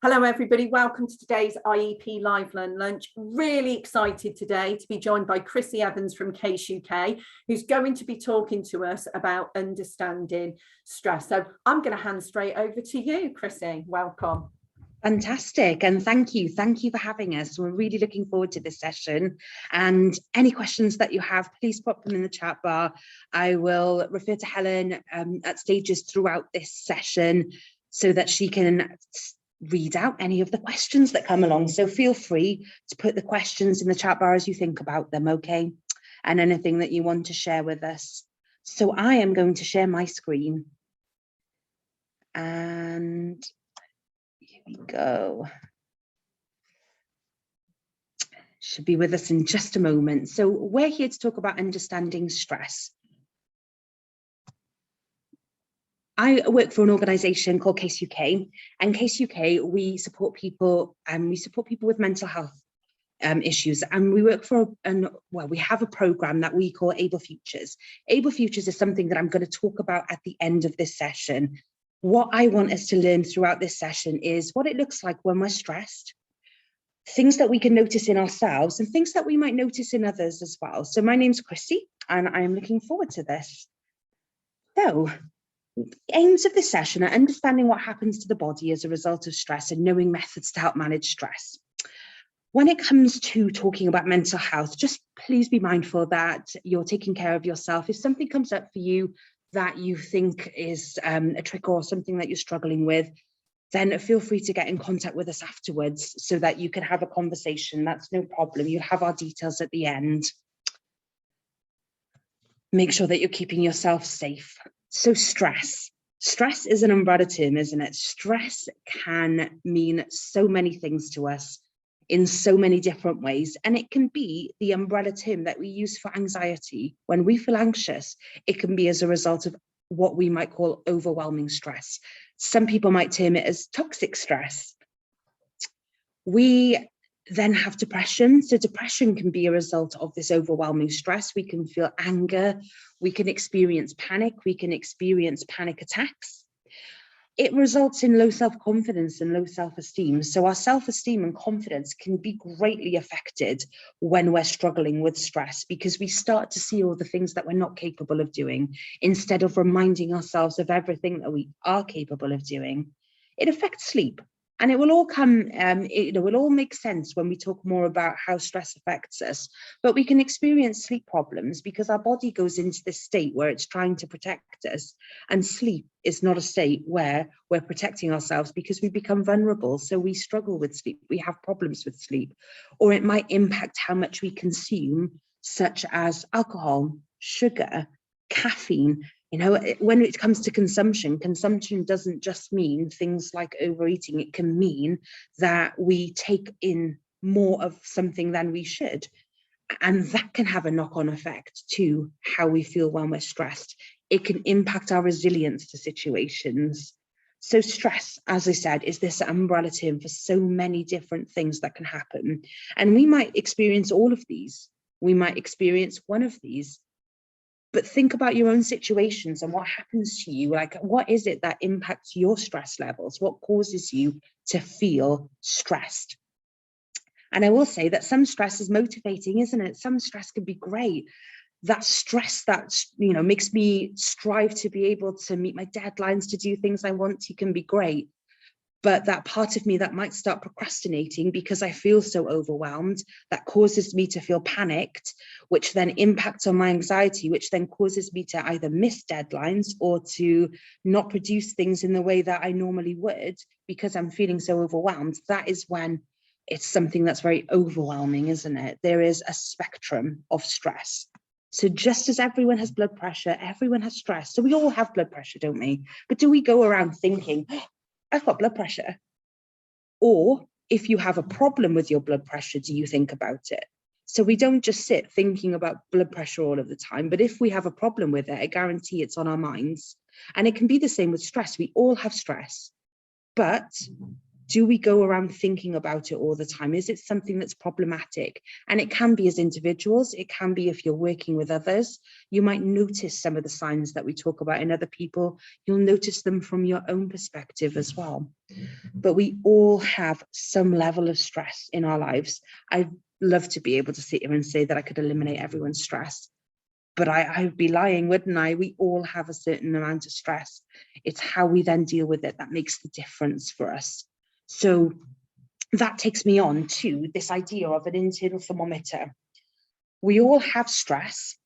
Hello everybody, welcome to today's IEP Live Learn Lunch. Really excited today to be joined by Chrissy Evans from Case UK, who's going to be talking to us about understanding stress. So I'm going to hand straight over to you, Chrissy. Welcome. Fantastic, and thank you for having us. We're really looking forward to this session, and any questions that you have, please pop them in the chat bar. I will refer to Helen at stages throughout this session so that she can read out any of the questions that come along. So feel free to put the questions in the chat bar as you think about them, okay? And anything that you want to share with us. So I am going to share my screen. And here we go. Should be with us in just a moment. So we're here to talk about understanding stress. I work for an organisation called Case UK, and Case UK, we support people with mental health issues, and we work for we have a programme that we call Able Futures. Able Futures is something that I'm going to talk about at the end of this session. What I want us to learn throughout this session is what it looks like when we're stressed, things that we can notice in ourselves, and things that we might notice in others as well. So my name's Chrissy, and I'm looking forward to this. So, the aims of this session are understanding what happens to the body as a result of stress and knowing methods to help manage stress. When it comes to talking about mental health, just please be mindful that you're taking care of yourself. If something comes up for you that you think is a trigger or something that you're struggling with, then feel free to get in contact with us afterwards so that you can have a conversation. That's no problem. You'll have our details at the end. Make sure that you're keeping yourself safe. So stress is an umbrella term, isn't it? Stress can mean so many things to us in so many different ways. And it can be the umbrella term that we use for anxiety. When we feel anxious, it can be as a result of what we might call overwhelming stress. Some people might term it as toxic stress. We then have depression. So depression can be a result of this overwhelming stress. We can feel anger, we can experience panic, we can experience panic attacks. It results in low self-confidence and low self-esteem. So our self-esteem and confidence can be greatly affected when we're struggling with stress, because we start to see all the things that we're not capable of doing instead of reminding ourselves of everything that we are capable of doing. It affects sleep. And it will all come, it will all make sense when we talk more about how stress affects us. But we can experience sleep problems because our body goes into this state where it's trying to protect us. And sleep is not a state where we're protecting ourselves because we become vulnerable. So we struggle with sleep. We have problems with sleep. Or it might impact how much we consume, such as alcohol, sugar, caffeine. You know, when it comes to consumption doesn't just mean things like overeating. It can mean that we take in more of something than we should. And that can have a knock-on effect to how we feel when we're stressed. It can impact our resilience to situations. So stress, as I said, is this umbrella term for so many different things that can happen. And we might experience all of these. We might experience one of these. But think about your own situations and what happens to you. Like, what is it that impacts your stress levels? What causes you to feel stressed? And I will say that some stress is motivating, isn't it? Some stress can be great. That stress that, you know, makes me strive to be able to meet my deadlines, to do things I want to, can be great. But that part of me that might start procrastinating because I feel so overwhelmed, that causes me to feel panicked, which then impacts on my anxiety, which then causes me to either miss deadlines or to not produce things in the way that I normally would because I'm feeling so overwhelmed. That is when it's something that's very overwhelming, isn't it? There is a spectrum of stress. So just as everyone has blood pressure, everyone has stress. So we all have blood pressure, don't we? But do we go around thinking, I've got blood pressure? Or if you have a problem with your blood pressure, do you think about it? So we don't just sit thinking about blood pressure all of the time, but if we have a problem with it, I guarantee it's on our minds. And it can be the same with stress. We all have stress, but Do we go around thinking about it all the time? Is it something that's problematic? And it can be as individuals, it can be if you're working with others. You might notice some of the signs that we talk about in other people. You'll notice them from your own perspective as well. But we all have some level of stress in our lives. I'd love to be able to sit here and say that I could eliminate everyone's stress, but I'd be lying, wouldn't I? We all have a certain amount of stress. It's how we then deal with it that makes the difference for us. So that takes me on to this idea of an internal thermometer. We all have stress,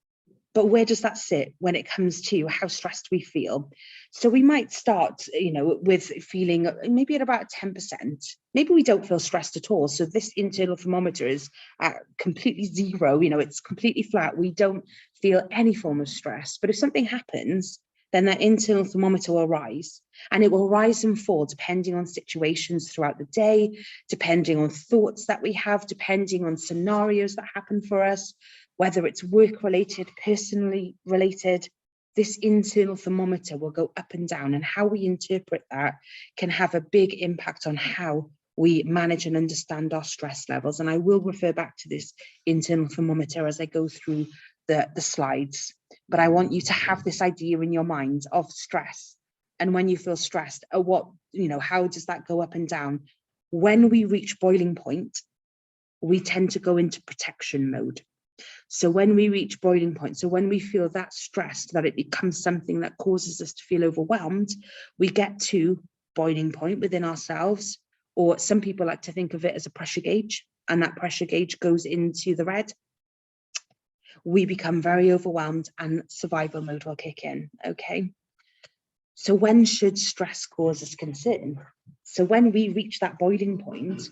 but where does that sit when it comes to how stressed we feel? So we might start, with feeling maybe at about 10%. Maybe we don't feel stressed at all. So this internal thermometer is at completely zero, it's completely flat. We don't feel any form of stress. But if something happens, then that internal thermometer will rise, and it will rise and fall depending on situations throughout the day, depending on thoughts that we have, depending on scenarios that happen for us, whether it's work related, personally related. This internal thermometer will go up and down, and how we interpret that can have a big impact on how we manage and understand our stress levels. And I will refer back to this internal thermometer as I go through the slides. But I want you to have this idea in your mind of stress. And when you feel stressed, how does that go up and down? When we reach boiling point, we tend to go into protection mode. So when we reach boiling point, so when we feel that stressed, that it becomes something that causes us to feel overwhelmed, we get to boiling point within ourselves, or some people like to think of it as a pressure gauge, and that pressure gauge goes into the red. We become very overwhelmed and survival mode will kick in, okay? So when should stress cause us concern? So when we reach that boiling point,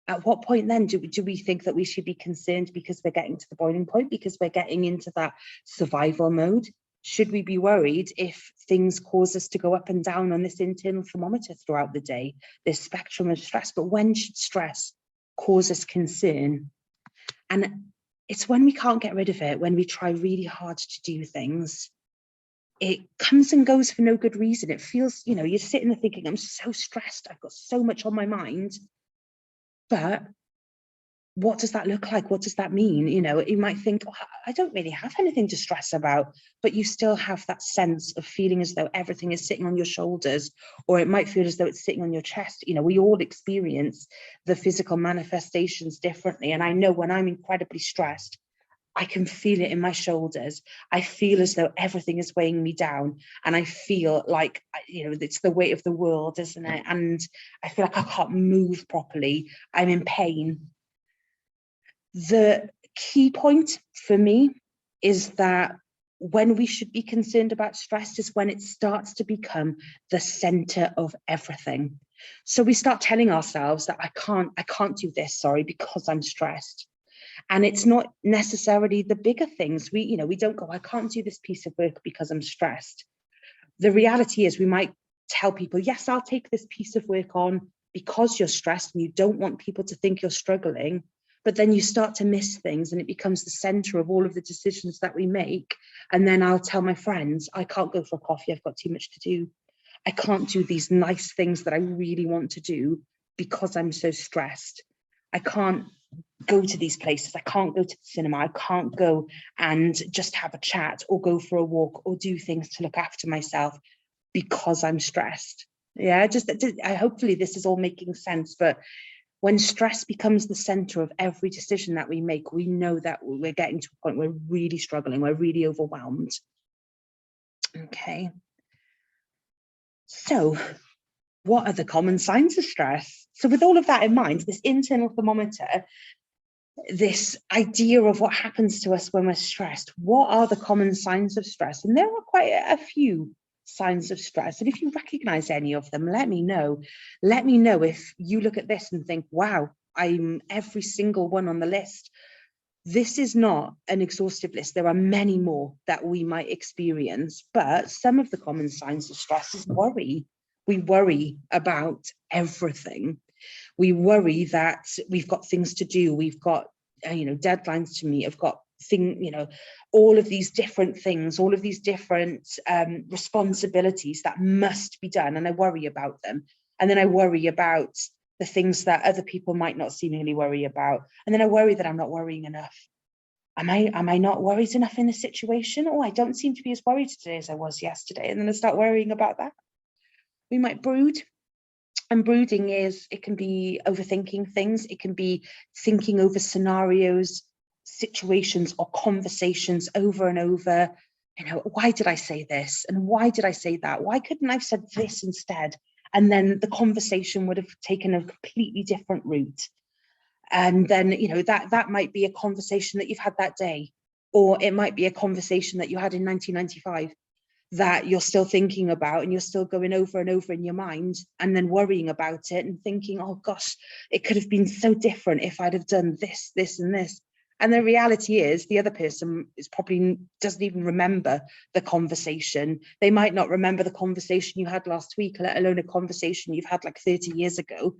at what point then do we think that we should be concerned because we're getting to the boiling point, because we're getting into that survival mode? Should we be worried if things cause us to go up and down on this internal thermometer throughout the day, this spectrum of stress? But when should stress cause us concern? And it's when we can't get rid of it, when we try really hard to do things. It comes and goes for no good reason. It feels, you're sitting there thinking, I'm so stressed, I've got so much on my mind. But what does that look like? What does that mean? You might think, oh, I don't really have anything to stress about, but you still have that sense of feeling as though everything is sitting on your shoulders, or it might feel as though it's sitting on your chest. We all experience the physical manifestations differently. And I know when I'm incredibly stressed, I can feel it in my shoulders. I feel as though everything is weighing me down, and I feel like, it's the weight of the world, isn't it? And I feel like I can't move properly. I'm in pain. The key point for me is that when we should be concerned about stress is when it starts to become the center of everything. So we start telling ourselves that I can't do this, because I'm stressed. And it's not necessarily the bigger things. We don't go, I can't do this piece of work because I'm stressed. The reality is we might tell people, yes, I'll take this piece of work on because you're stressed and you don't want people to think you're struggling. But then you start to miss things and it becomes the center of all of the decisions that we make. And then I'll tell my friends, I can't go for a coffee, I've got too much to do. I can't do these nice things that I really want to do because I'm so stressed. I can't go to these places. I can't go to the cinema. I can't go and just have a chat or go for a walk or do things to look after myself because I'm stressed. Yeah, hopefully this is all making sense. But when stress becomes the center of every decision that we make, we know that we're getting to a point where we're really struggling, we're really overwhelmed. Okay. So what are the common signs of stress? So with all of that in mind, this internal thermometer, this idea of what happens to us when we're stressed, what are the common signs of stress? And there are quite a few signs of stress. And if you recognize any of them, let me know. Let me know if you look at this and think, wow, I'm every single one on the list. This is not an exhaustive list. There are many more that we might experience, but some of the common signs of stress is worry. We worry about everything. We worry that we've got things to do. We've got, deadlines to meet. I've got all of these different things, all of these different responsibilities that must be done. And I worry about them. And then I worry about the things that other people might not seemingly worry about. And then I worry that I'm not worrying enough. Am I not worried enough in this situation? Oh, I don't seem to be as worried today as I was yesterday. And then I start worrying about that. We might brood. And brooding it can be overthinking things. It can be thinking over scenarios, situations, or conversations over and over. Why did I say this? And why did I say that? Why couldn't I have said this instead? And then the conversation would have taken a completely different route. And then, that might be a conversation that you've had that day, or it might be a conversation that you had in 1995 that you're still thinking about, and you're still going over and over in your mind, and then worrying about it and thinking, oh gosh, it could have been so different if I'd have done this, this, and this. And the reality is the other person doesn't even remember the conversation. They might not remember the conversation you had last week, let alone a conversation you've had like 30 years ago.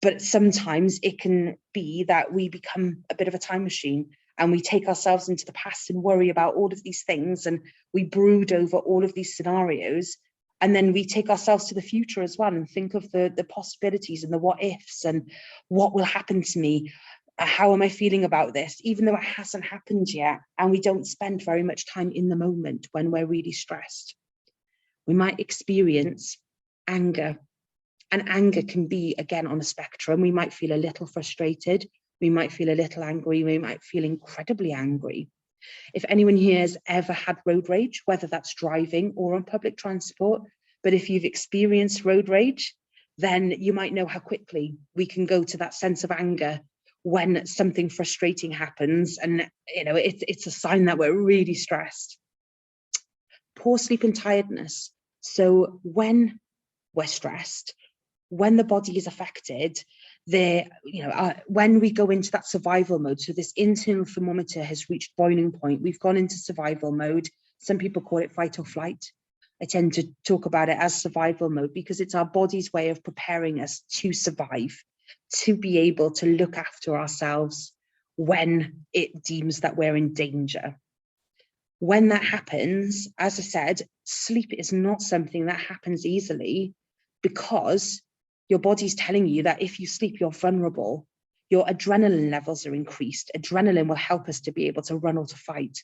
But sometimes it can be that we become a bit of a time machine, and we take ourselves into the past and worry about all of these things, and we brood over all of these scenarios. And then we take ourselves to the future as well and think of the possibilities and the what ifs and what will happen to me. How am I feeling about this, even though it hasn't happened yet? And we don't spend very much time in the moment when we're really stressed. We might experience anger. And anger can be, again, on a spectrum. We might feel a little frustrated. We might feel a little angry. We might feel incredibly angry. If anyone here has ever had road rage, whether that's driving or on public transport, but if you've experienced road rage, then you might know how quickly we can go to that sense of anger when something frustrating happens. And, it's a sign that we're really stressed. Poor sleep and tiredness. So when we're stressed, when the body is affected, when we go into that survival mode, so this internal thermometer has reached boiling point, we've gone into survival mode. Some people call it fight or flight. I tend to talk about it as survival mode because it's our body's way of preparing us to survive, to be able to look after ourselves when it deems that we're in danger. When that happens, as I said, sleep is not something that happens easily, because your body's telling you that if you sleep, you're vulnerable. Your adrenaline levels are increased. Adrenaline will help us to be able to run or to fight.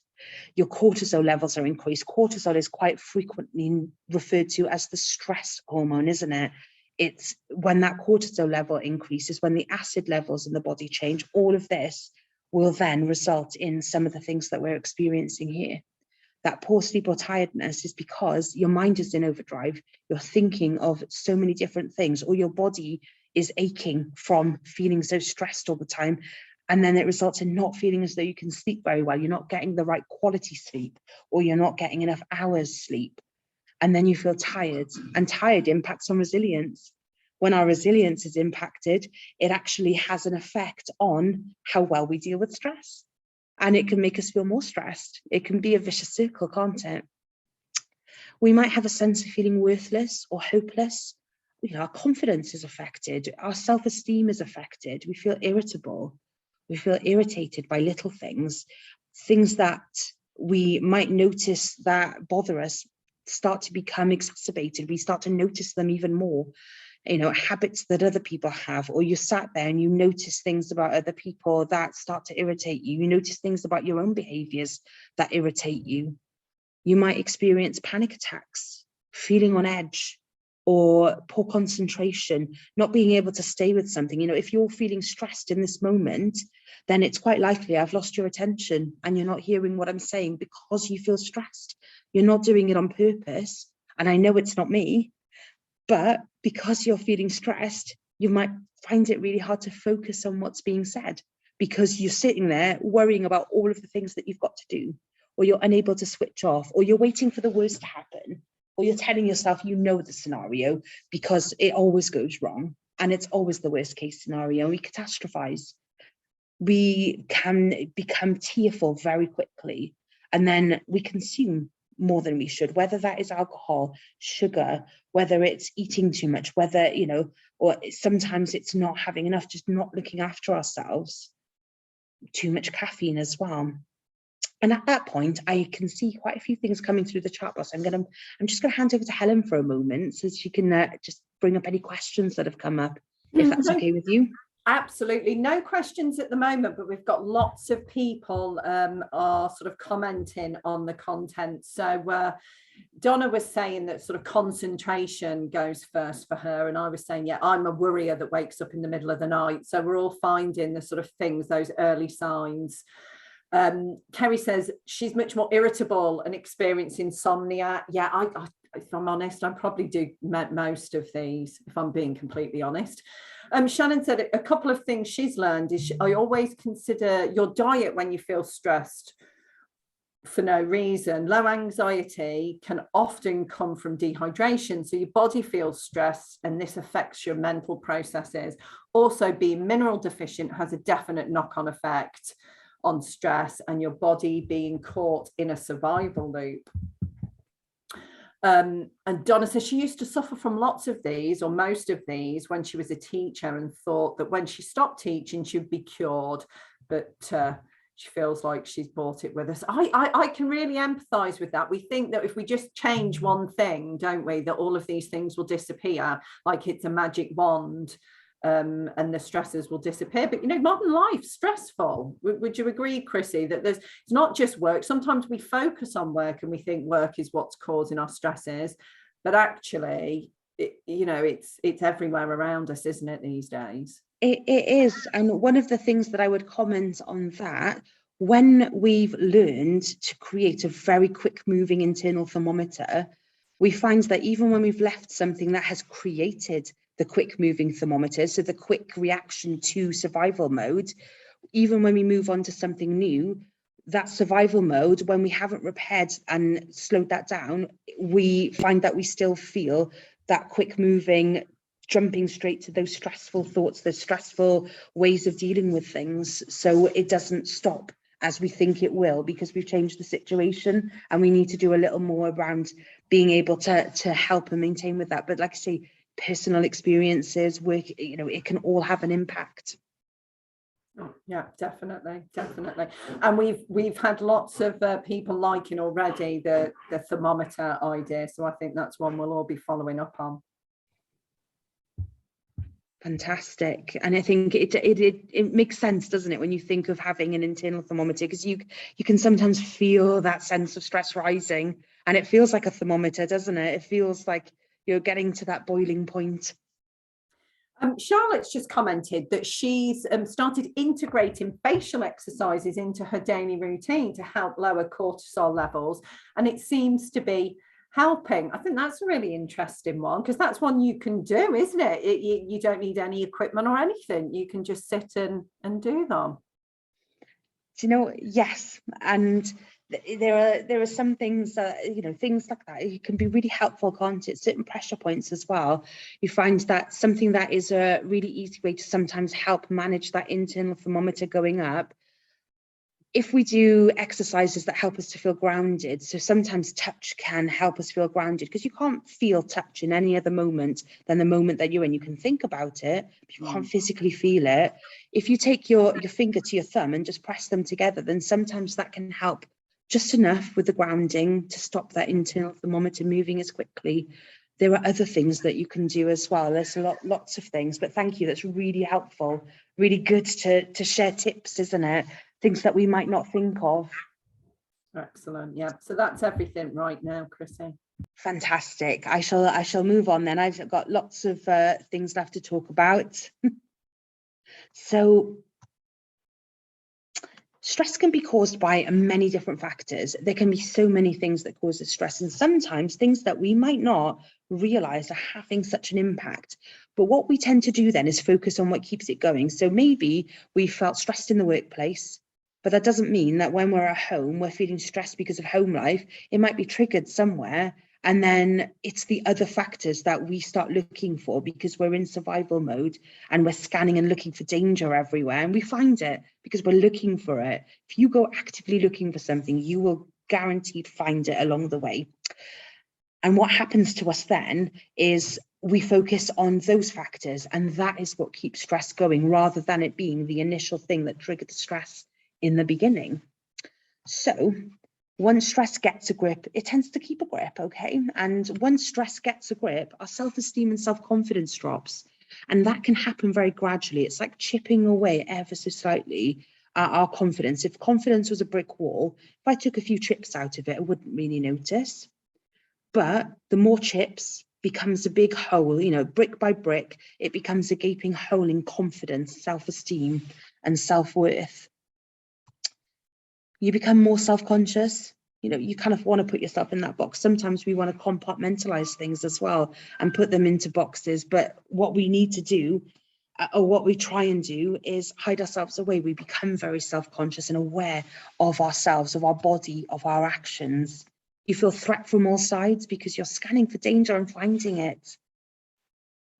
Your cortisol levels are increased. Cortisol is quite frequently referred to as the stress hormone, isn't it? It's when that cortisol level increases, when the acid levels in the body change, all of this will then result in some of the things that we're experiencing here. That poor sleep or tiredness is because your mind is in overdrive. You're thinking of so many different things, or your body is aching from feeling so stressed all the time. And then it results in not feeling as though you can sleep very well. You're not getting the right quality sleep, or you're not getting enough hours sleep. And then you feel tired, and tired impacts on resilience. When our resilience is impacted, it actually has an effect on how well we deal with stress. And it can make us feel more stressed. It can be a vicious circle, can't it? We might have a sense of feeling worthless or hopeless. Our confidence is affected. Our self-esteem is affected. We feel irritable. We feel irritated by little things. Things that we might notice that bother us start to become exacerbated. We start to notice them even more. Habits that other people have, or you sat there and you notice things about other people that start to irritate you. You notice things about your own behaviors that irritate you. You might experience panic attacks, feeling on edge, or poor concentration, not being able to stay with something. If you're feeling stressed in this moment, then it's quite likely I've lost your attention and you're not hearing what I'm saying because you feel stressed. You're not doing it on purpose. And I know it's not me. But because you're feeling stressed, you might find it really hard to focus on what's being said, because you're sitting there worrying about all of the things that you've got to do, or you're unable to switch off, or you're waiting for the worst to happen, or you're telling yourself the scenario because it always goes wrong and it's always the worst case scenario. We catastrophize. We can become tearful very quickly, and then we consume more than we should, whether that is alcohol, sugar, whether it's eating too much, whether, or sometimes it's not having enough, just not looking after ourselves, too much caffeine as well. And at that point, I can see quite a few things coming through the chat box. I'm just going to hand over to Helen for a moment so she can just bring up any questions that have come up. if that's okay with you. Absolutely. No questions at the moment, but we've got lots of people are sort of commenting on the content. So Donna was saying that sort of concentration goes first for her. And I was saying, yeah, I'm a worrier that wakes up in the middle of the night. So we're all finding the sort of things, those early signs. Kerry says she's much more irritable and experience insomnia. Yeah, I if I'm honest, I probably do most of these, if I'm being completely honest. Shannon said a couple of things she's learned is I always consider your diet when you feel stressed for no reason. Low anxiety can often come from dehydration. So your body feels stressed and this affects your mental processes. Also, being mineral deficient has a definite knock-on effect on stress and your body being caught in a survival loop. And Donna says she used to suffer from lots of these or most of these when she was a teacher and thought that when she stopped teaching, she'd be cured. But she feels like she's brought it with us. I can really empathize with that. We think that if we just change one thing, don't we, that all of these things will disappear, like it's a magic wand. And the stresses will disappear. But, you know, modern life's stressful. Would you agree, Chrissy, that it's not just work? Sometimes we focus on work and we think work is what's causing our stresses. But actually, it's everywhere around us, isn't it, these days? It is. And one of the things that I would comment on that, when we've learned to create a very quick moving internal thermometer, we find that even when we've left something that has created the quick moving thermometer, so the quick reaction to survival mode, even when we move on to something new, that survival mode, when we haven't repaired and slowed that down, we find that we still feel that quick moving, jumping straight to those stressful thoughts, those stressful ways of dealing with things. So it doesn't stop as we think it will, because we've changed the situation and we need to do a little more around being able to help and maintain with that. But like I say, personal experiences, work, it can all have an impact. Oh, yeah, definitely. And we've had lots of people liking already the thermometer idea, so I think that's one we'll all be following up on. Fantastic. And I think it makes sense, doesn't it, when you think of having an internal thermometer, because you can sometimes feel that sense of stress rising, and it feels like a thermometer, doesn't it? It feels like you're getting to that boiling point. Charlotte's just commented that she's started integrating facial exercises into her daily routine to help lower cortisol levels, and it seems to be helping. I think that's a really interesting one, because that's one you can do, isn't it? You don't need any equipment or anything. You can just sit and do them. Do you know, yes. And there are some things that, things like that, it can be really helpful, can't it? Certain pressure points as well. You find that something that is a really easy way to sometimes help manage that internal thermometer going up. If we do exercises that help us to feel grounded, so sometimes touch can help us feel grounded, because you can't feel touch in any other moment than the moment that you're in. You can think about it, but you can't physically feel it. If you take your finger to your thumb and just press them together, then sometimes that can help just enough with the grounding to stop that internal thermometer moving as quickly. There are other things that you can do as well. There's lots of things, but thank you. That's really helpful. Really good to share tips, isn't it? Things that we might not think of. Excellent. Yeah. So that's everything right now, Chrissy. Fantastic. I shall move on then. I've got lots of things left to talk about. So stress can be caused by many different factors. There can be so many things that cause stress, and sometimes things that we might not realize are having such an impact. But what we tend to do then is focus on what keeps it going. So maybe we felt stressed in the workplace, but that doesn't mean that when we're at home, we're feeling stressed because of home life. It might be triggered somewhere. And then it's the other factors that we start looking for because we're in survival mode and we're scanning and looking for danger everywhere. And we find it because we're looking for it. If you go actively looking for something, you will guaranteed find it along the way. And what happens to us then is we focus on those factors, and that is what keeps stress going, rather than it being the initial thing that triggered the stress in the beginning. So once stress gets a grip, it tends to keep a grip, okay? And once stress gets a grip, our self-esteem and self-confidence drops. And that can happen very gradually. It's like chipping away ever so slightly at our confidence. If confidence was a brick wall, if I took a few chips out of it, I wouldn't really notice. But the more chips becomes a big hole, you know, brick by brick, it becomes a gaping hole in confidence, self-esteem, and self-worth. You become more self-conscious. You know, you kind of want to put yourself in that box. Sometimes we want to compartmentalize things as well and put them into boxes. But what we need to do, or what we try and do, is hide ourselves away. We become very self-conscious and aware of ourselves, of our body, of our actions. You feel threat from all sides because you're scanning for danger and finding it.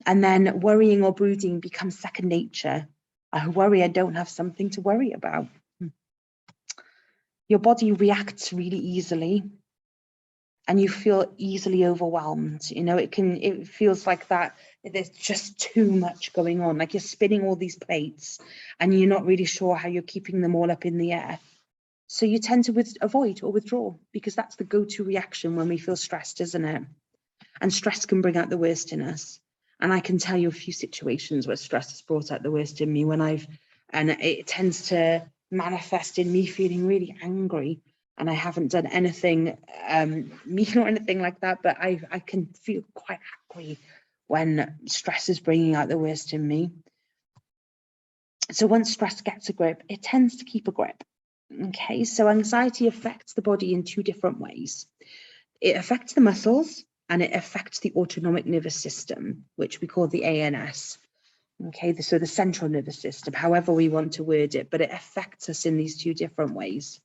And then worrying or brooding becomes second nature. I worry I don't have something to worry about. Your body reacts really easily and you feel easily overwhelmed. You know, it feels like that there's just too much going on, like you're spinning all these plates and you're not really sure how you're keeping them all up in the air. So you tend to avoid or withdraw, because that's the go-to reaction when we feel stressed, isn't it? And stress can bring out the worst in us. And I can tell you a few situations where stress has brought out the worst in me and it tends to manifest in me feeling really angry. And I haven't done anything mean or anything like that, but I can feel quite angry when stress is bringing out the worst in me. So once stress gets a grip, it tends to keep a grip. Okay, so anxiety affects the body in two different ways. It affects the muscles and it affects the autonomic nervous system, which we call the ANS. Okay, so the central nervous system, however we want to word it, but it affects us in these two different ways.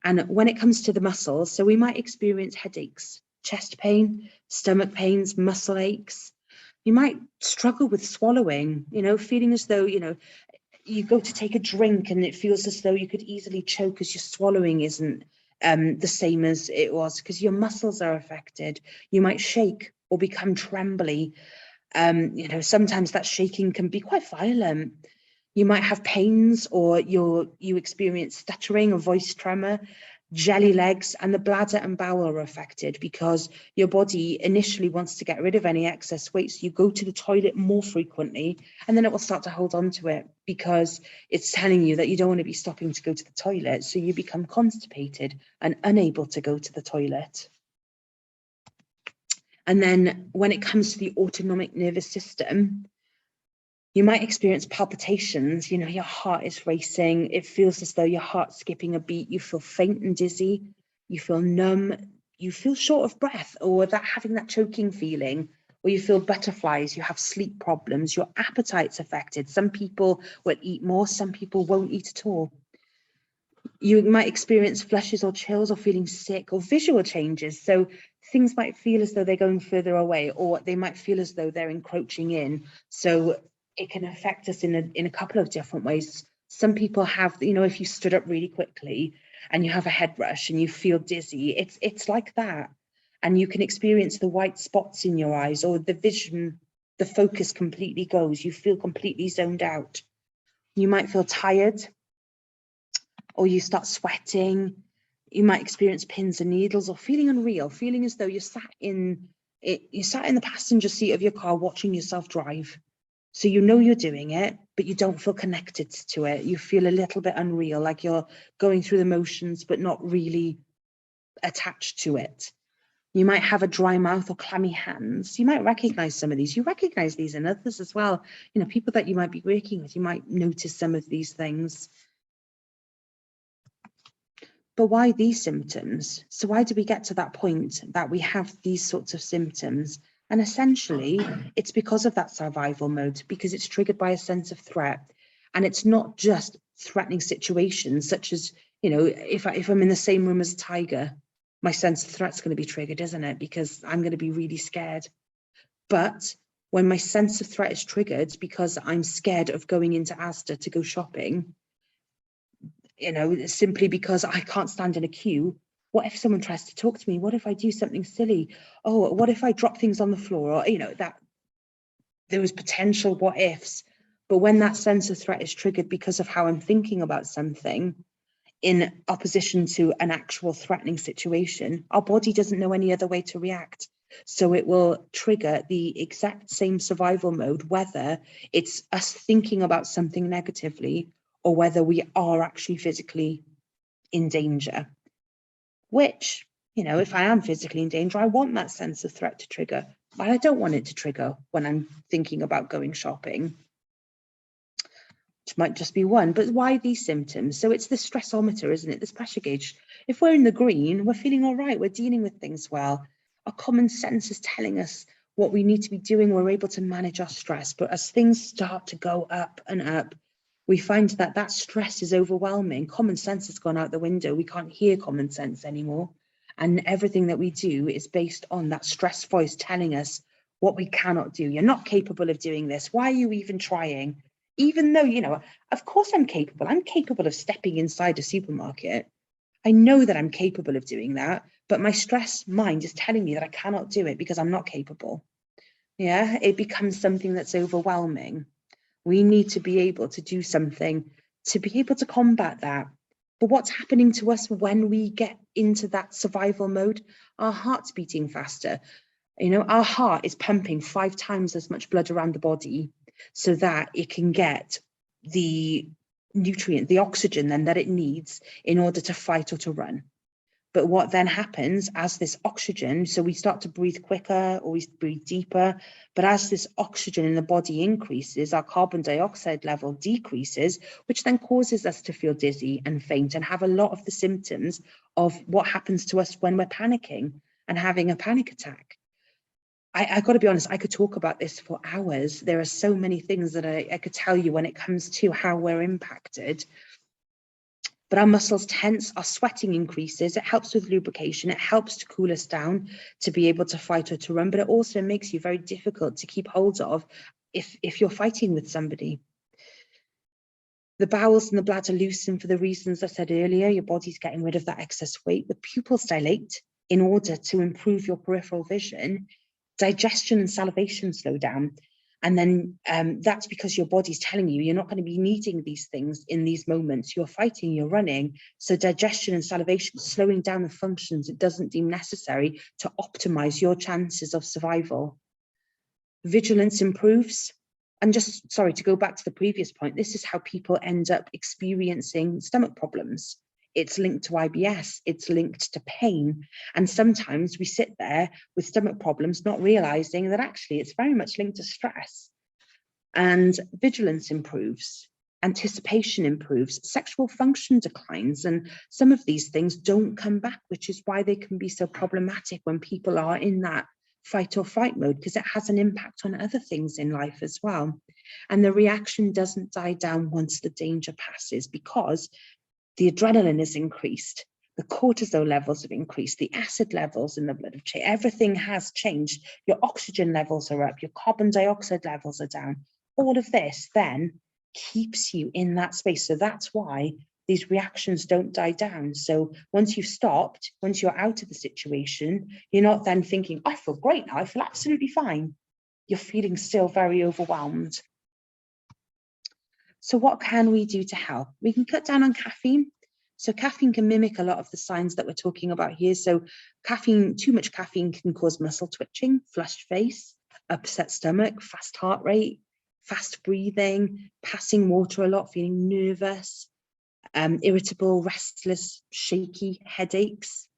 And when it comes to the muscles, so we might experience headaches, chest pain, stomach pains, muscle aches. You might struggle with swallowing, you know, feeling as though, you know, you go to take a drink and it feels as though you could easily choke as your swallowing isn't the same as it was, because your muscles are affected. You might shake or become trembly. You know, sometimes that shaking can be quite violent. You might have pains, or you experience stuttering or voice tremor, jelly legs, and the bladder and bowel are affected because your body initially wants to get rid of any excess weight. So you go to the toilet more frequently, and then it will start to hold on to it because it's telling you that you don't want to be stopping to go to the toilet. So you become constipated and unable to go to the toilet. And then when it comes to the autonomic nervous system, you might experience palpitations. You know, your heart is racing. It feels as though your heart's skipping a beat. You feel faint and dizzy. You feel numb. You feel short of breath, or having that choking feeling, or you feel butterflies. You have sleep problems. Your appetite's affected. Some people will eat more. Some people won't eat at all. You might experience flushes or chills, or feeling sick, or visual changes. So things might feel as though they're going further away, or they might feel as though they're encroaching in. So it can affect us in a couple of different ways. Some people have, you know, if you stood up really quickly and you have a head rush and you feel dizzy, it's like that. And you can experience the white spots in your eyes, or the vision, the focus completely goes. You feel completely zoned out. You might feel tired, or you start sweating. You might experience pins and needles, or feeling unreal, feeling as though you're sat in the passenger seat of your car watching yourself drive. So you know you're doing it, but you don't feel connected to it. You feel a little bit unreal, like you're going through the motions, but not really attached to it. You might have a dry mouth or clammy hands. You might recognize some of these. You recognize these in others as well. You know, people that you might be working with, you might notice some of these things. But why these symptoms? So why do we get to that point that we have these sorts of symptoms? And essentially, it's because of that survival mode, because it's triggered by a sense of threat. And it's not just threatening situations, such as, you know, if I'm in the same room as a tiger, my sense of threat's going to be triggered, isn't it? Because I'm going to be really scared. But when my sense of threat is triggered because I'm scared of going into Asda to go shopping, you know, simply because I can't stand in a queue. What if someone tries to talk to me? What if I do something silly? Oh, what if I drop things on the floor? Or, you know, that there was potential what ifs. But when that sense of threat is triggered because of how I'm thinking about something in opposition to an actual threatening situation, our body doesn't know any other way to react. So it will trigger the exact same survival mode, whether it's us thinking about something negatively or whether we are actually physically in danger. Which, you know, if I am physically in danger, I want that sense of threat to trigger, but I don't want it to trigger when I'm thinking about going shopping. Which might just be one, but why these symptoms? So it's the stressometer, isn't it? This pressure gauge. If we're in the green, we're feeling all right. We're dealing with things well. Our common sense is telling us what we need to be doing. We're able to manage our stress. But as things start to go up and up, we find that that stress is overwhelming. Common sense has gone out the window. We can't hear common sense anymore. And everything that we do is based on that stress voice telling us what we cannot do. You're not capable of doing this. Why are you even trying? Even though, you know, of course I'm capable. I'm capable of stepping inside a supermarket. I know that I'm capable of doing that, but my stress mind is telling me that I cannot do it because I'm not capable. Yeah, it becomes something that's overwhelming. We need to be able to do something to be able to combat that. But what's happening to us when we get into that survival mode? Our heart's beating faster. You know, our heart is pumping 5 times as much blood around the body so that it can get the nutrient, the oxygen then that it needs in order to fight or to run. But what then happens as this oxygen, so we start to breathe quicker or we breathe deeper, but as this oxygen in the body increases, our carbon dioxide level decreases, which then causes us to feel dizzy and faint and have a lot of the symptoms of what happens to us when we're panicking and having a panic attack. I got to be honest, I could talk about this for hours. There are so many things that I could tell you when it comes to how we're impacted. But our muscles tense, our sweating increases, it helps with lubrication, it helps to cool us down to be able to fight or to run, but it also makes you very difficult to keep hold of if you're fighting with somebody. The bowels and the bladder loosen for the reasons I said earlier. Your body's getting rid of that excess weight. The pupils dilate in order to improve your peripheral vision. Digestion and salivation slow down. And then that's because your body's telling you you're not going to be needing these things in these moments. You're fighting, you're running. So digestion and salivation slowing down the functions it doesn't deem necessary to optimize your chances of survival. Vigilance improves. And just, sorry, to go back to the previous point, this is how people end up experiencing stomach problems. It's linked to IBS, it's linked to pain. And sometimes we sit there with stomach problems, not realizing that actually it's very much linked to stress. And vigilance improves, anticipation improves, sexual function declines. And some of these things don't come back, which is why they can be so problematic when people are in that fight or flight mode, because it has an impact on other things in life as well. And the reaction doesn't die down once the danger passes, because the adrenaline is increased, the cortisol levels have increased, the acid levels in the blood have changed, everything has changed. Your oxygen levels are up, your carbon dioxide levels are down. All of this then keeps you in that space. So that's why these reactions don't die down. So once you've stopped, once you're out of the situation, you're not then thinking, I feel great now, I feel absolutely fine. You're feeling still very overwhelmed. So what can we do to help? We can cut down on caffeine. So caffeine can mimic a lot of the signs that we're talking about here. So caffeine, too much caffeine can cause muscle twitching, flushed face, upset stomach, fast heart rate, fast breathing, passing water a lot, feeling nervous, irritable, restless, shaky, headaches.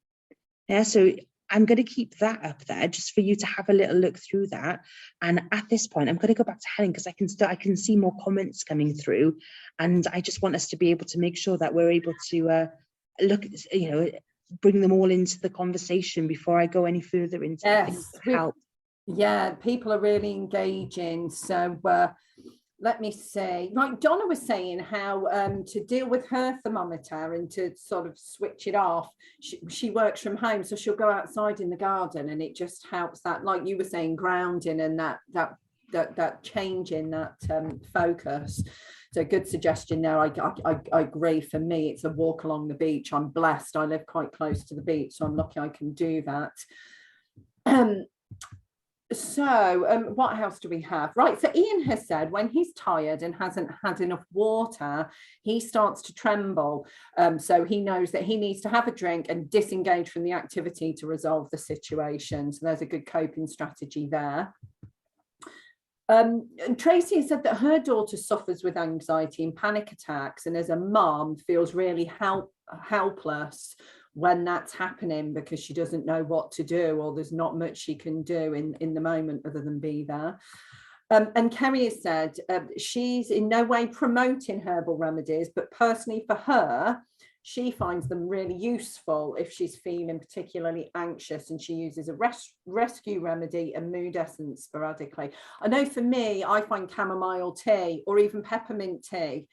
Yeah, so I'm going to keep that up there just for you to have a little look through that. And at this point, I'm going to go back to Helen because I can see more comments coming through, and I just want us to be able to make sure that we're able to look, you know, bring them all into the conversation before I go any further into things that help. Yeah, people are really engaging. So let me see. Right, Donna was saying how to deal with her thermometer and to sort of switch it off. She works from home, so she'll go outside in the garden, and it just helps that, like you were saying, grounding and that change in that focus. So good suggestion there. I agree. For me, it's a walk along the beach. I'm blessed. I live quite close to the beach, so I'm lucky I can do that. So what else do we have? Right, so Ian has said when he's tired and hasn't had enough water, he starts to tremble. So he knows that he needs to have a drink and disengage from the activity to resolve the situation. So there's a good coping strategy there. And Tracy has said that her daughter suffers with anxiety and panic attacks, and as a mum feels really helpless when that's happening because she doesn't know what to do, or there's not much she can do in the moment other than be there. And Kerry has said she's in no way promoting herbal remedies, but personally for her, she finds them really useful if she's feeling particularly anxious, and she uses a rescue remedy and mood essence sporadically. I know for me, I find chamomile tea or even peppermint tea.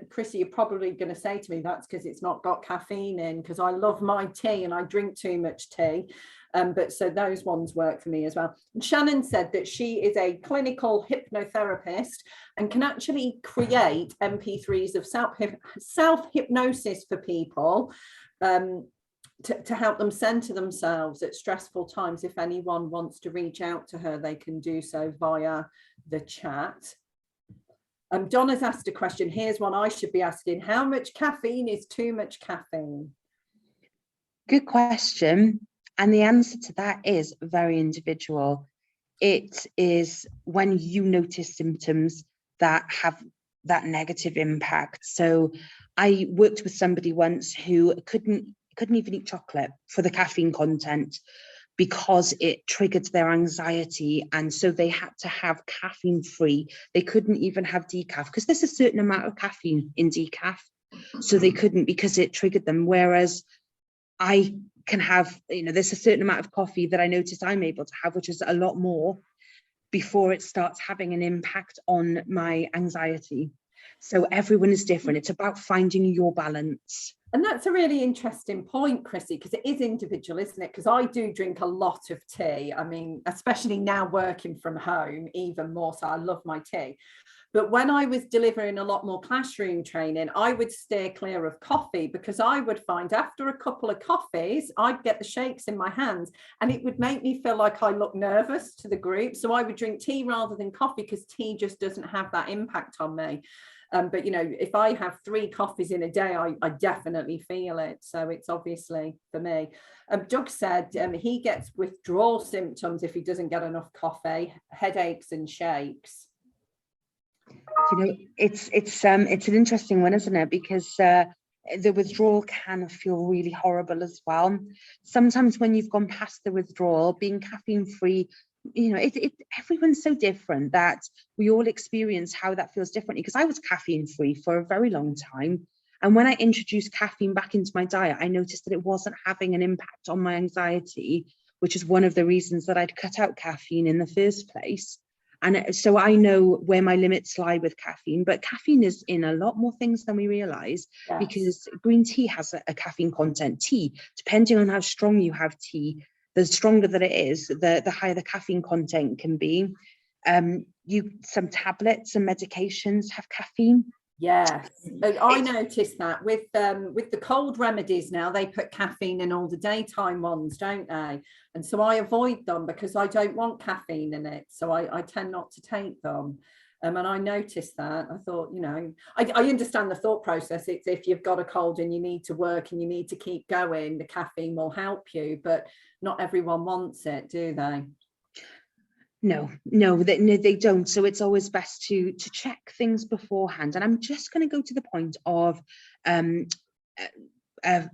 Prissy, you're probably going to say to me that's because it's not got caffeine in, because I love my tea and I drink too much tea. But so those ones work for me as well. And Shannon said that she is a clinical hypnotherapist and can actually create MP3s of self-hypnosis for people to help them center themselves at stressful times. If anyone wants to reach out to her, they can do so via the chat. Donna's asked a question. Here's one I should be asking. How much caffeine is too much caffeine? Good question. And the answer to that is very individual. It is when you notice symptoms that have that negative impact. So I worked with somebody once who couldn't even eat chocolate for the caffeine content because it triggered their anxiety. And so they had to have caffeine free. They couldn't even have decaf because there's a certain amount of caffeine in decaf. So they couldn't because it triggered them. Whereas I can have, there's a certain amount of coffee that I notice I'm able to have, which is a lot more before it starts having an impact on my anxiety. So everyone is different. It's about finding your balance. And that's a really interesting point, Chrissy, because it is individual, isn't it? Because I do drink a lot of tea. I mean, especially now working from home, even more so, I love my tea. But when I was delivering a lot more classroom training, I would steer clear of coffee because I would find after a couple of coffees, I'd get the shakes in my hands and it would make me feel like I look nervous to the group. So I would drink tea rather than coffee because tea just doesn't have that impact on me. But, if I have 3 coffees in a day, I definitely feel it. So it's obviously for me. Doug said he gets withdrawal symptoms if he doesn't get enough coffee, headaches and shakes. It's an interesting one, isn't it? Because the withdrawal can feel really horrible as well. Sometimes when you've gone past the withdrawal, being caffeine free, everyone's so different that we all experience how that feels differently. Because I was caffeine free for a very long time. And when I introduced caffeine back into my diet, I noticed that it wasn't having an impact on my anxiety, which is one of the reasons that I'd cut out caffeine in the first place. And so I know where my limits lie with caffeine, but caffeine is in a lot more things than we realize. Yes. Because green tea has a caffeine content. Tea, depending on how strong you have tea, the stronger that it is, the higher the caffeine content can be. Some tablets and medications have caffeine. Yes, I noticed that with the cold remedies now, they put caffeine in all the daytime ones, don't they? And so I avoid them because I don't want caffeine in it. So I tend not to take them. And I noticed that. I thought, I understand the thought process. It's if you've got a cold and you need to work and you need to keep going, the caffeine will help you, but not everyone wants it, do they? No, they don't. So it's always best to check things beforehand. And I'm just going to go to the point of, I'm going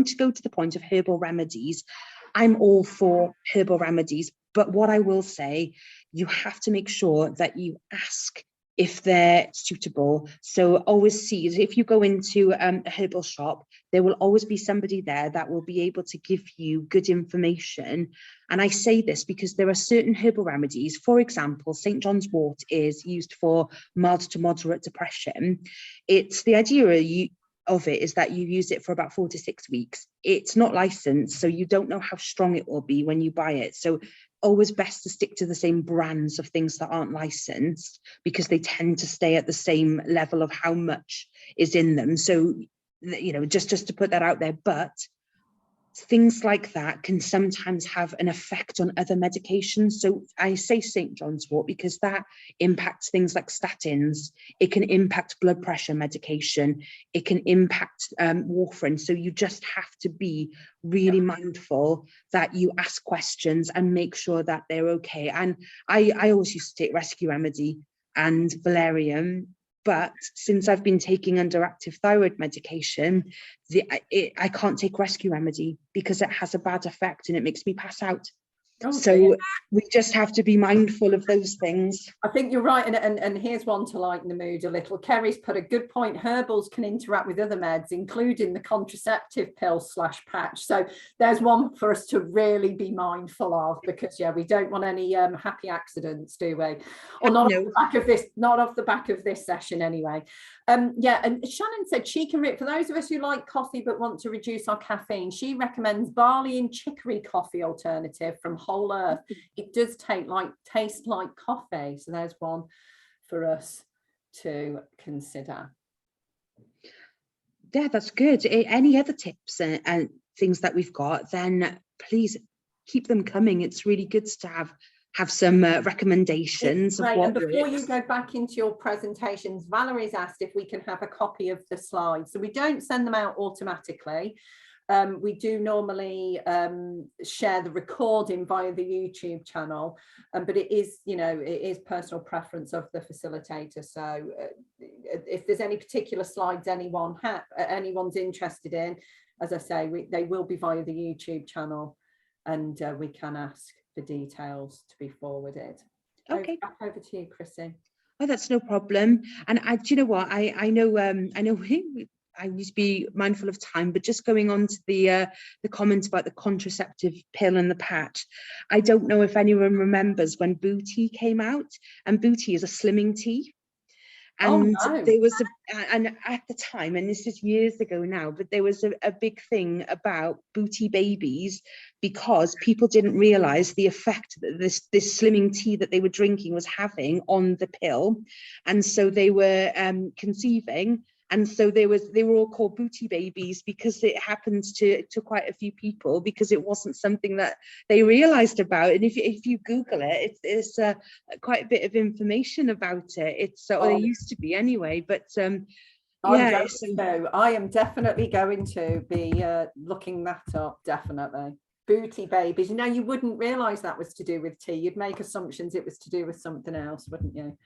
to go to the point of herbal remedies. I'm all for herbal remedies, but what I will say, you have to make sure that you ask if they're suitable. So always see, if you go into a herbal shop, there will always be somebody there that will be able to give you good information. And I say this because there are certain herbal remedies. For example, St. John's wort is used for mild to moderate depression. It's the idea of it is that you use it for about 4 to 6 weeks. It's not licensed, so you don't know how strong it will be when you buy it. So always best to stick to the same brands of things that aren't licensed because they tend to stay at the same level of how much is in them. So, just to put that out there. But things like that can sometimes have an effect on other medications. So I say St. John's wort because that impacts things like statins. It can impact blood pressure medication. It can impact warfarin. So you just have to be really mindful that you ask questions and make sure that they're okay. And I always used to take Rescue Remedy and valerian, but since I've been taking underactive thyroid medication, I can't take Rescue Remedy because it has a bad effect and it makes me pass out. Okay. So we just have to be mindful of those things. I think you're right. And here's one to lighten the mood a little. Kerry's put a good point. Herbals can interact with other meds, including the contraceptive pill / patch. So there's one for us to really be mindful of, because we don't want any happy accidents, do we? Or not off the back of this, not off the back of this session anyway. And Shannon said she can, for those of us who like coffee but want to reduce our caffeine, she recommends barley and chicory coffee alternative from Whole Earth. It does taste like coffee. So there's one for us to consider. Yeah, that's good. Any other tips and things that we've got, then please keep them coming. It's really good to have some recommendations. Right, and before you go back into your presentations, Valerie's asked if we can have a copy of the slides. So we don't send them out automatically. We do normally share the recording via the YouTube channel, but it is, it is personal preference of the facilitator. So if there's any particular slides anyone's interested in, as I say, they will be via the YouTube channel, and we can ask for details to be forwarded. Okay. Back over to you, Chrissy. Oh, that's no problem. And do you know what? I know I need to be mindful of time, but just going on to the comment about the contraceptive pill and the patch, I don't know if anyone remembers when Booty came out, and Booty is a slimming tea. And there was and at the time, and this is years ago now, but there was a big thing about Booty babies because people didn't realize the effect that this slimming tea that they were drinking was having on the pill. And so they were conceiving. And so they were all called Booty babies because it happened to quite a few people, because it wasn't something that they realized about. And if you Google it, it's quite a bit of information about it. It's or there used to be anyway, but I am definitely going to be looking that up, definitely. Booty babies. Now, you wouldn't realize that was to do with tea. You'd make assumptions it was to do with something else, wouldn't you?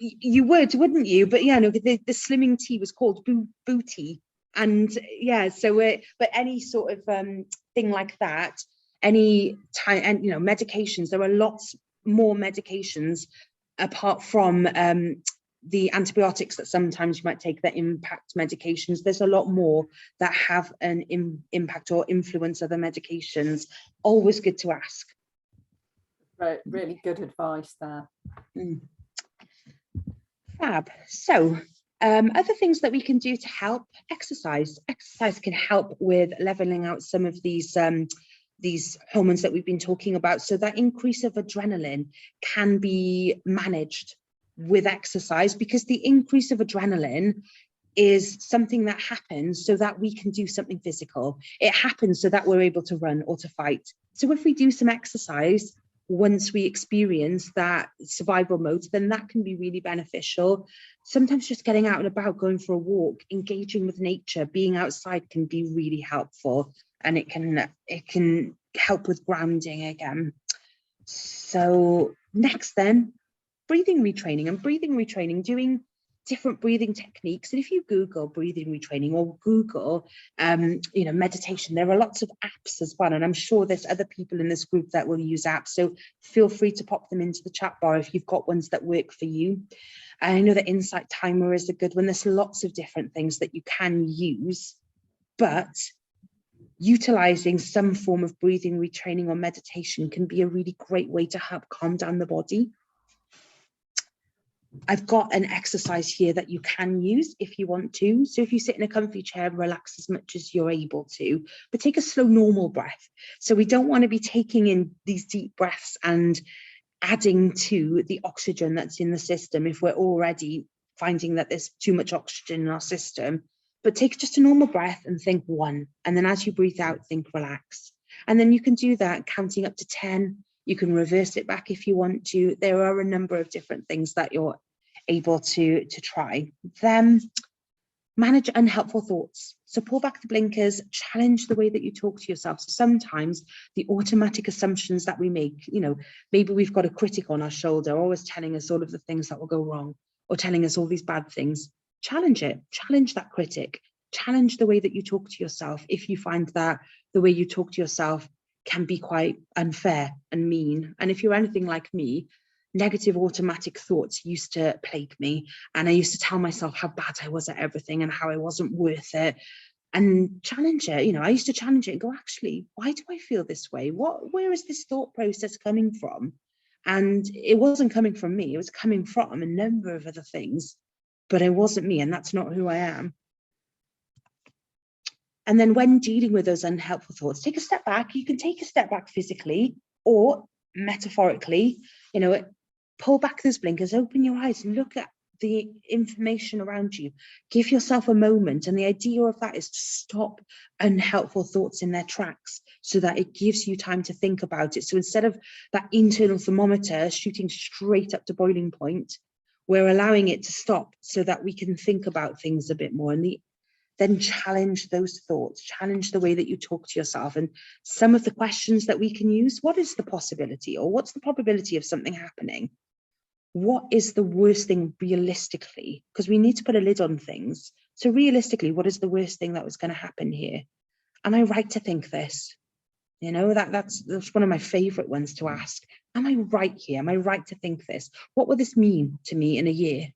You would, wouldn't you? But yeah, no, the slimming tea was called Booty, and so but any sort of thing like that, any time, and medications, there are lots more medications apart from the antibiotics that sometimes you might take that impact medications. There's a lot more that have an impact or influence other medications. Always good to ask. Right, really good advice there. Fab. So other things that we can do to help: exercise can help with leveling out some of these hormones that we've been talking about. So that increase of adrenaline can be managed with exercise, because the increase of adrenaline is something that happens so that we can do something physical. It happens so that we're able to run or to fight. So if we do some exercise once we experience that survival mode, then that can be really beneficial. Sometimes just getting out and about, going for a walk, engaging with nature, being outside can be really helpful, and it can help with grounding again. So next then, breathing retraining. And breathing retraining, doing different breathing techniques. And if you Google breathing retraining or Google meditation, there are lots of apps as well, and I'm sure there's other people in this group that will use apps, so feel free to pop them into the chat bar if you've got ones that work for you. And I know that Insight Timer is a good one. There's lots of different things that you can use, but utilizing some form of breathing retraining or meditation can be a really great way to help calm down the body. I've got an exercise here that you can use if you want to. So if you sit in a comfy chair, relax as much as you're able to, but take a slow, normal breath. So we don't want to be taking in these deep breaths and adding to the oxygen that's in the system if we're already finding that there's too much oxygen in our system. but take just a normal breath and think 1. And then as you breathe out, think relax. And then you can do that counting up to 10. You can reverse it back if you want to. There are a number of different things that you're able to try. Then manage unhelpful thoughts. So pull back the blinkers, challenge the way that you talk to yourself. So sometimes the automatic assumptions that we make, you know, maybe we've got a critic on our shoulder, always telling us all of the things that will go wrong, or telling us all these bad things. Challenge it, challenge that critic, challenge the way that you talk to yourself. If you find that the way you talk to yourself can be quite unfair and mean. And if you're anything like me, negative automatic thoughts used to plague me. And I used to tell myself how bad I was at everything and how I wasn't worth it. And challenge it, you know, I used to challenge it and go, actually, why do I feel this way? Where is this thought process coming from? And it wasn't coming from me, it was coming from a number of other things, but it wasn't me, and that's not who I am. And then when dealing with those unhelpful thoughts, take a step back. You can take a step back physically or metaphorically, you know, pull back those blinkers, open your eyes and look at the information around you. Give yourself a moment. And the idea of that is to stop unhelpful thoughts in their tracks so that it gives you time to think about it. So instead of that internal thermometer shooting straight up to boiling point, we're allowing it to stop so that we can think about things a bit more. And then challenge those thoughts, challenge the way that you talk to yourself. And some of the questions that we can use, what is the possibility, or what's the probability of something happening? What is the worst thing realistically? Because we need to put a lid on things. So realistically, what is the worst thing that was going to happen here? Am I right to think this? You know, that's one of my favorite ones to ask. Am I right here? Am I right to think this? What will this mean to me in a year?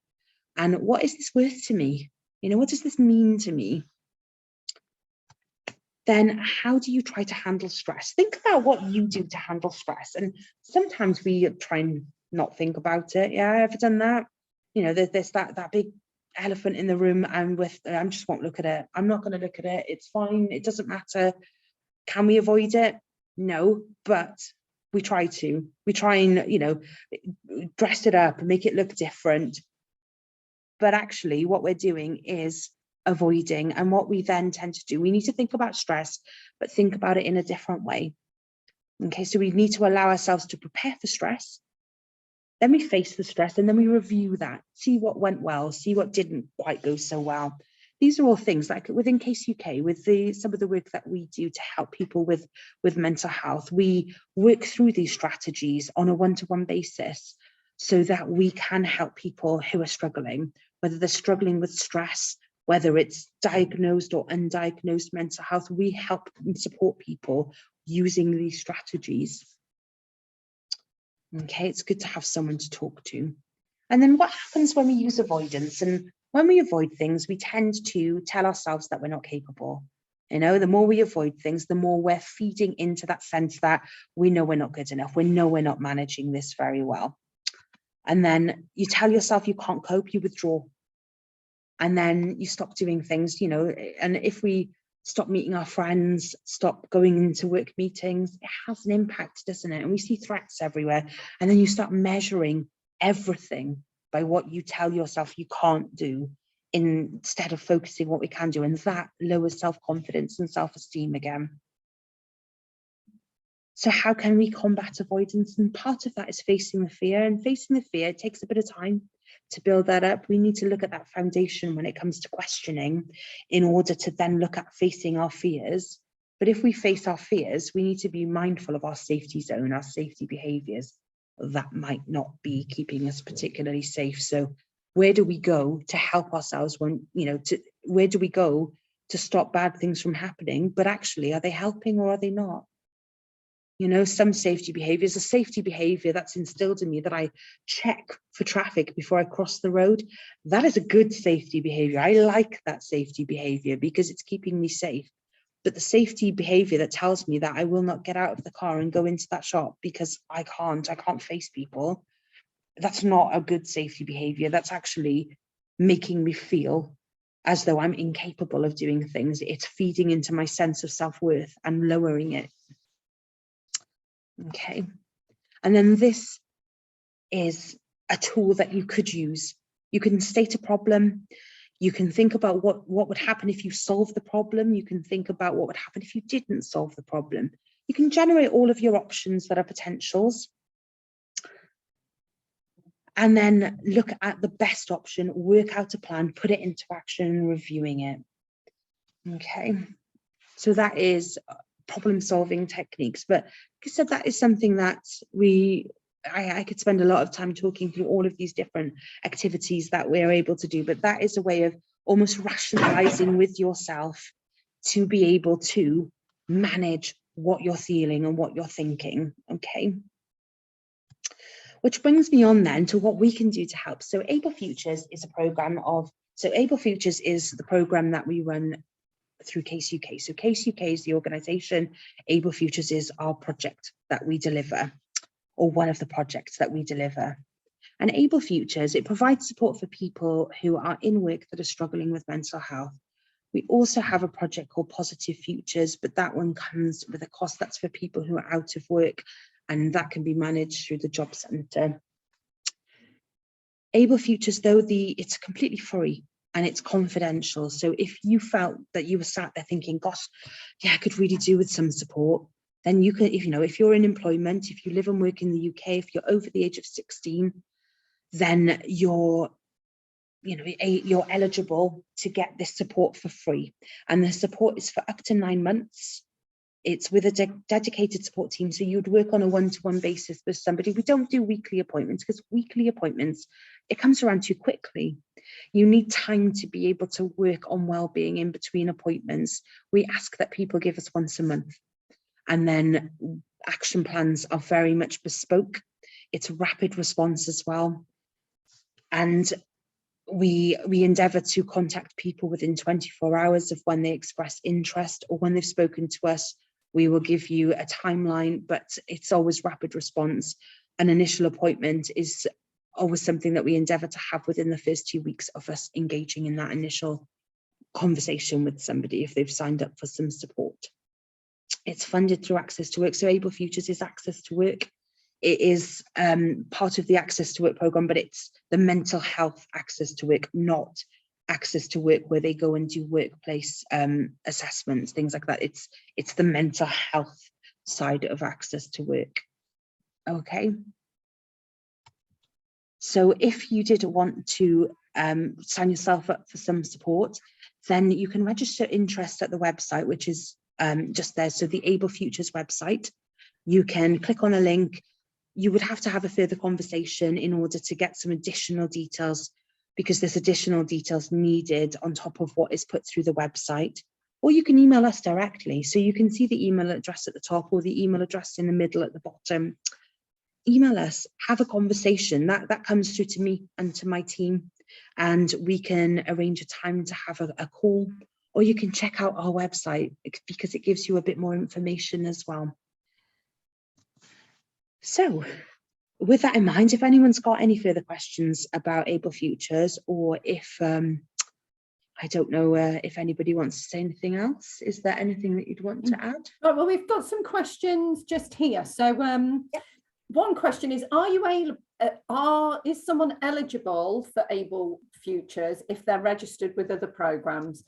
And what is this worth to me? You know, what does this mean to me? Then how do you try to handle stress? Think about what you do to handle stress. And sometimes we try and not think about it. Yeah, I've ever done that. You know, there's that big elephant in the room, and I just won't look at it. I'm not going to look at it. It's fine. It doesn't matter. Can we avoid it? No, but we try to. We try and, you know, dress it up and make it look different. But actually what we're doing is avoiding. And what we then tend to do, we need to think about stress, but think about it in a different way. Okay, so we need to allow ourselves to prepare for stress. Then we face the stress and then we review that, see what went well, see what didn't quite go so well. These are all things like within Case UK, with some of the work that we do to help people with mental health, we work through these strategies on a one-to-one basis so that we can help people who are struggling, whether they're struggling with stress, whether it's diagnosed or undiagnosed mental health. We help and support people using these strategies. Okay, it's good to have someone to talk to. And then what happens when we use avoidance? And when we avoid things, we tend to tell ourselves that we're not capable. You know, the more we avoid things, the more we're feeding into that sense that we know we're not good enough. We know we're not managing this very well. And then you tell yourself you can't cope, you withdraw. And then you stop doing things, you know, and if we stop meeting our friends, stop going into work meetings, it has an impact, doesn't it? And we see threats everywhere. And then you start measuring everything by what you tell yourself you can't do instead of focusing what we can do. And that lowers self-confidence and self-esteem again. So how can we combat avoidance? And part of that is facing the fear. And facing the fear takes a bit of time to build that up. We need to look at that foundation when it comes to questioning in order to then look at facing our fears. But if we face our fears, we need to be mindful of our safety zone, our safety behaviours. That might not be keeping us particularly safe. So where do we go to help ourselves when, you know, where do we go to stop bad things from happening? But actually, are they helping or are they not? You know, some safety behaviours, a safety behaviour that's instilled in me that I check for traffic before I cross the road. That is a good safety behaviour. I like that safety behaviour because it's keeping me safe. But the safety behaviour that tells me that I will not get out of the car and go into that shop because I can't face people, that's not a good safety behaviour. That's actually making me feel as though I'm incapable of doing things. It's feeding into my sense of self-worth and lowering it. Okay, and then this is a tool that you could use. You can state a problem, You can think about what would happen if you solve the problem. You can think about what would happen if you didn't solve the problem. You can generate all of your options that are potentials. And then look at the best option, work out a plan, put it into action, reviewing it. Okay, so that is problem solving techniques. But like I said, that is something that I could spend a lot of time talking through all of these different activities that we're able to do, but that is a way of almost rationalizing with yourself to be able to manage what you're feeling and what you're thinking, okay? Which brings me on then to what we can do to help. So Able Futures is a program Able Futures is the program that we run through Case UK. So Case UK is the organisation, Able Futures is our project that we deliver, or one of the projects that we deliver. And Able Futures, it provides support for people who are in work that are struggling with mental health. We also have a project called Positive Futures, but that one comes with a cost. That's for people who are out of work, and that can be managed through the job centre. Able Futures, though, it's completely free and it's confidential. So if you felt that you were sat there thinking, gosh, yeah, I could really do with some support, then you can, if you're in employment, if you live and work in the UK, if you're over the age of 16, then you're eligible to get this support for free. And the support is for up to 9 months. It's with a dedicated support team. So you'd work on a one-to-one basis with somebody. We don't do weekly appointments because weekly appointments, it comes around too quickly. You need time to be able to work on well-being in between appointments. We ask that people give us once a month. And then action plans are very much bespoke. It's rapid response as well. And we endeavour to contact people within 24 hours of when they express interest or when they've spoken to us. We will give you a timeline, but it's always rapid response. An initial appointment is always something that we endeavour to have within the first 2 weeks of us engaging in that initial conversation with somebody if they've signed up for some support. It's funded through Access to Work. So Able Futures is Access to Work. It is part of the Access to Work programme, but it's the mental health Access to Work, not Access to Work where they go and do workplace assessments, things like that. It's the mental health side of Access to Work. Okay. So if you did want to sign yourself up for some support, then you can register interest at the website, which is just there. So the Able Futures website, you can click on a link. You would have to have a further conversation in order to get some additional details, because there's additional details needed on top of what is put through the website. Or you can email us directly. So you can see the email address at the top or the email address in the middle at the bottom. Email us, have a conversation. That comes through to me and to my team, and we can arrange a time to have a call, or you can check out our website because it gives you a bit more information as well. So with that in mind, if anyone's got any further questions about Able Futures, or if, I don't know if anybody wants to say anything else, is there anything that you'd want to add? Oh, well, we've got some questions just here. So one question is, is someone eligible for Able Futures if they're registered with other programmes?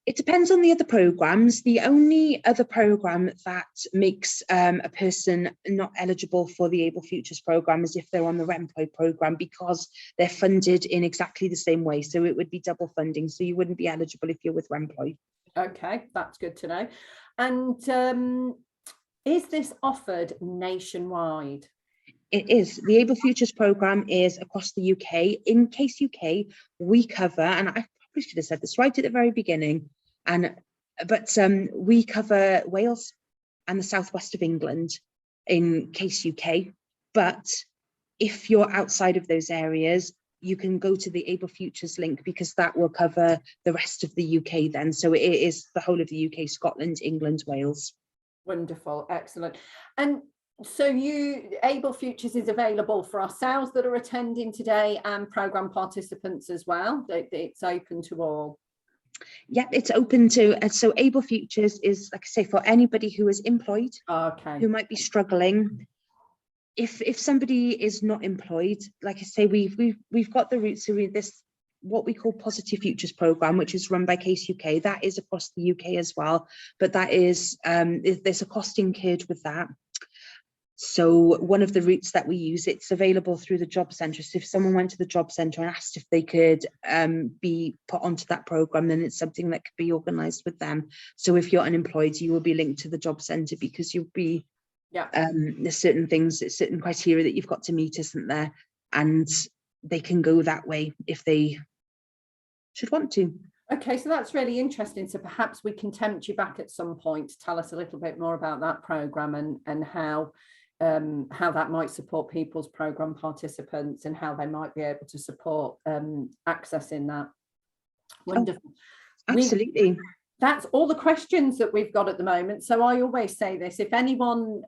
It depends on the other programmes. The only other programme that makes a person not eligible for the Able Futures programme is if they're on the Remploy programme, because they're funded in exactly the same way. So it would be double funding. So you wouldn't be eligible if you're with Remploy. Okay, that's good to know. And is this offered nationwide? It is. The Able Futures programme is across the UK. In Case UK, we cover, and I probably should have said this right at the very beginning, but we cover Wales and the southwest of England in Case UK. But if you're outside of those areas, you can go to the Able Futures link, because that will cover the rest of the UK then. So it is the whole of the UK, Scotland, England, Wales. Wonderful, excellent. And so Able Futures is available for ourselves that are attending today and programme participants as well. It's open to all. Yeah, it's open to, so Able Futures is, like I say, for anybody who is employed, who might be struggling. If somebody is not employed, like I say, we've got the route. So what we call Positive Futures program, which is run by Case UK. That is across the UK as well, but that is there's a cost incurred with that. So one of the routes that we use, it's available through the job centre. So if someone went to the job centre and asked if they could be put onto that programme, then it's something that could be organised with them. So if you're unemployed, you will be linked to the job centre, because you'll be, there's certain things, certain criteria that you've got to meet, isn't there? And they can go that way if they should want to. Okay, so that's really interesting. So perhaps we can tempt you back at some point to tell us a little bit more about that programme and how that might support people's programme participants and how they might be able to support accessing that. Wonderful. Oh, absolutely. That's all the questions that we've got at the moment. So I always say this, if anyone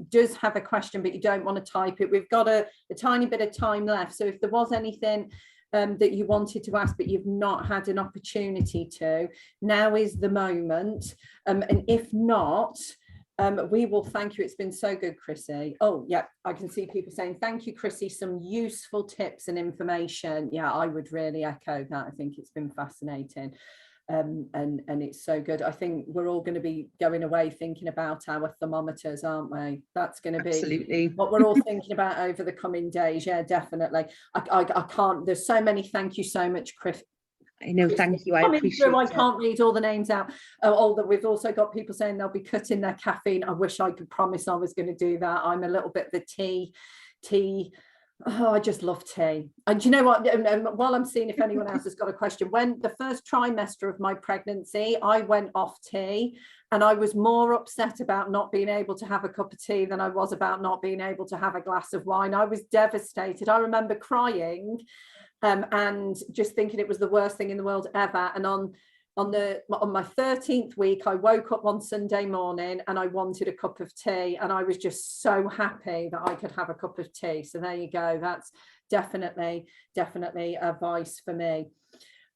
does have a question but you don't want to type it, we've got a tiny bit of time left. So if there was anything that you wanted to ask but you've not had an opportunity to, now is the moment. And if not, we will thank you. It's been so good, Chrissy. Oh, yeah, I can see people saying, thank you, Chrissy, some useful tips and information. Yeah, I would really echo that. I think it's been fascinating. And it's so good. I think we're all going to be going away thinking about our thermometers, aren't we? That's going to be absolutely what we're all thinking about over the coming days. Yeah, definitely. I can't, there's so many. Thank you so much, Chris. I know, thank you. I appreciate it. I can't read all the names out. That we've also got people saying they'll be cutting their caffeine. I wish I could promise I was going to do that. I'm a little bit the tea. Oh, I just love tea. And you know what? And while I'm seeing if anyone else has got a question, when the first trimester of my pregnancy, I went off tea, and I was more upset about not being able to have a cup of tea than I was about not being able to have a glass of wine. I was devastated. I remember crying. And just thinking it was the worst thing in the world ever. And on my 13th week, I woke up one Sunday morning and I wanted a cup of tea, and I was just so happy that I could have a cup of tea. So there you go. That's definitely advice for me.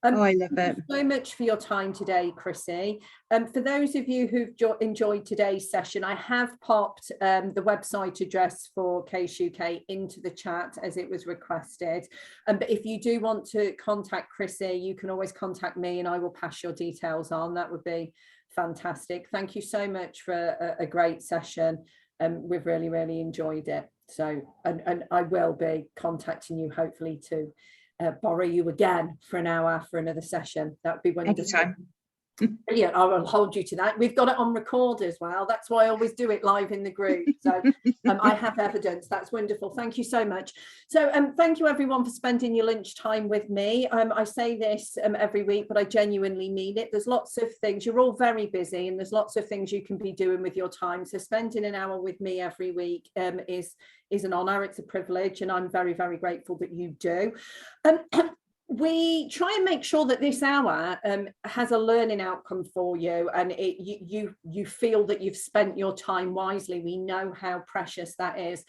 I love it. Thank you so much for your time today, Chrissy. For those of you who've enjoyed today's session, I have popped the website address for Case UK into the chat as it was requested. But if you do want to contact Chrissy, you can always contact me and I will pass your details on. That would be fantastic. Thank you so much for a great session. We've really enjoyed it. So, and I will be contacting you hopefully to borrow you again for an hour for another session. That would be wonderful. Anytime. Yeah, I will hold you to that. We've got it on record as well. That's why I always do it live in the group. So I have evidence. That's wonderful. Thank you so much. So thank you everyone for spending your lunchtime with me. I say this every week, but I genuinely mean it. There's lots of things. You're all very busy and there's lots of things you can be doing with your time. So spending an hour with me every week is an honour. It's a privilege, and I'm very grateful that you do. We try and make sure that this hour has a learning outcome for you, and you feel that you've spent your time wisely. We know how precious that is.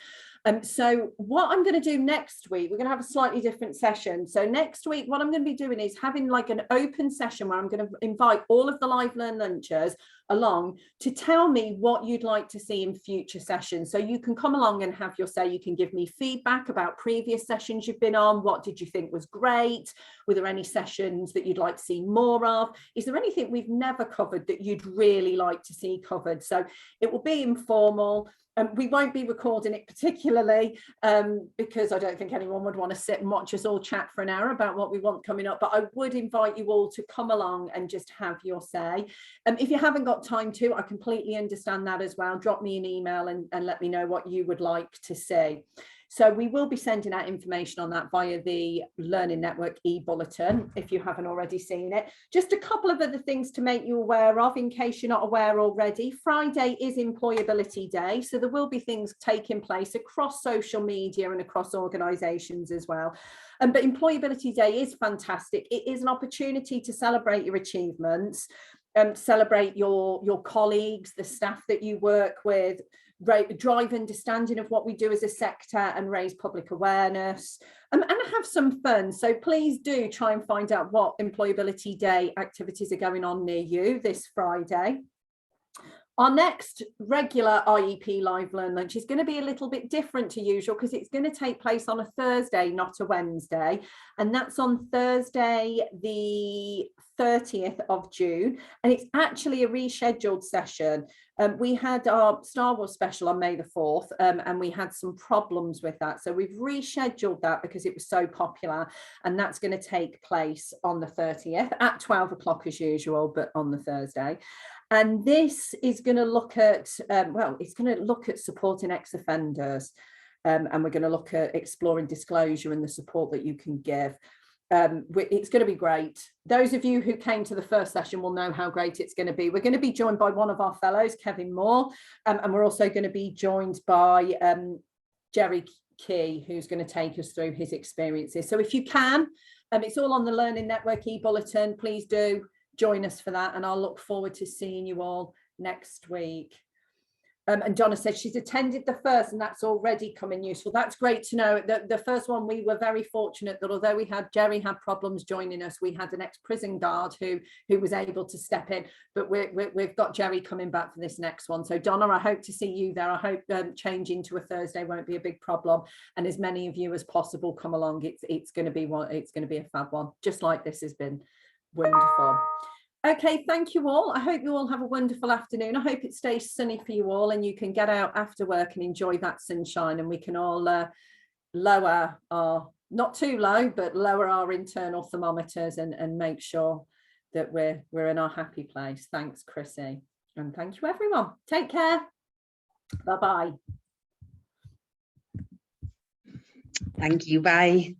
So what I'm going to do next week, we're going to have a slightly different session. So next week, what I'm going to be doing is having like an open session where I'm going to invite all of the LiveLearnLunchers along to tell me what you'd like to see in future sessions. So you can come along and have your say. You can give me feedback about previous sessions you've been on. What did you think was great? Were there any sessions that you'd like to see more of? Is there anything we've never covered that you'd really like to see covered? So it will be informal. We won't be recording it particularly because I don't think anyone would want to sit and watch us all chat for an hour about what we want coming up, but I would invite you all to come along and just have your say. If you haven't got time to, I completely understand that as well. Drop me an email and let me know what you would like to see. So we will be sending out information on that via the Learning Network e-bulletin, if you haven't already seen it. Just a couple of other things to make you aware of in case you're not aware already. Friday is Employability Day, so there will be things taking place across social media and across organisations as well. But Employability Day is fantastic. It is an opportunity to celebrate your achievements, celebrate your colleagues, the staff that you work with, drive understanding of what we do as a sector and raise public awareness and have some fun. So please do try and find out what Employability Day activities are going on near you this Friday. Our next regular IEP Live Learn Lunch is going to be a little bit different to usual because it's going to take place on a Thursday, not a Wednesday. And that's on Thursday, the 30th of June. And it's actually a rescheduled session. We had our Star Wars special on May the 4th, and we had some problems with that. So we've rescheduled that because it was so popular. And that's going to take place on the 30th at 12 o'clock as usual, but on the Thursday. And this is going to look at, it's going to look at supporting ex-offenders, and we're going to look at exploring disclosure and the support that you can give. It's going to be great. Those of you who came to the first session will know how great it's going to be. We're going to be joined by one of our fellows, Kevin Moore, and we're also going to be joined by Jerry Key, who's going to take us through his experiences. So if you can, it's all on the Learning Network e-bulletin. Please do join us for that, and I'll look forward to seeing you all next week. And Donna said she's attended the first and that's already coming useful. That's great to know. The first one, we were very fortunate that although Jerry had problems joining us, we had an ex-prison guard who was able to step in, but we've got Jerry coming back for this next one. So Donna, I hope to see you there. I hope changing to a Thursday won't be a big problem, and as many of you as possible come along. It's going to be a fab one, just like this has been. Wonderful. Okay, thank you all. I hope you all have a wonderful afternoon. I hope it stays sunny for you all and you can get out after work and enjoy that sunshine, and we can all lower our, not too low, but lower our internal thermometers and make sure that we're in our happy place. Thanks, Chrissy. And thank you, everyone. Take care. Bye-bye. Thank you. Bye.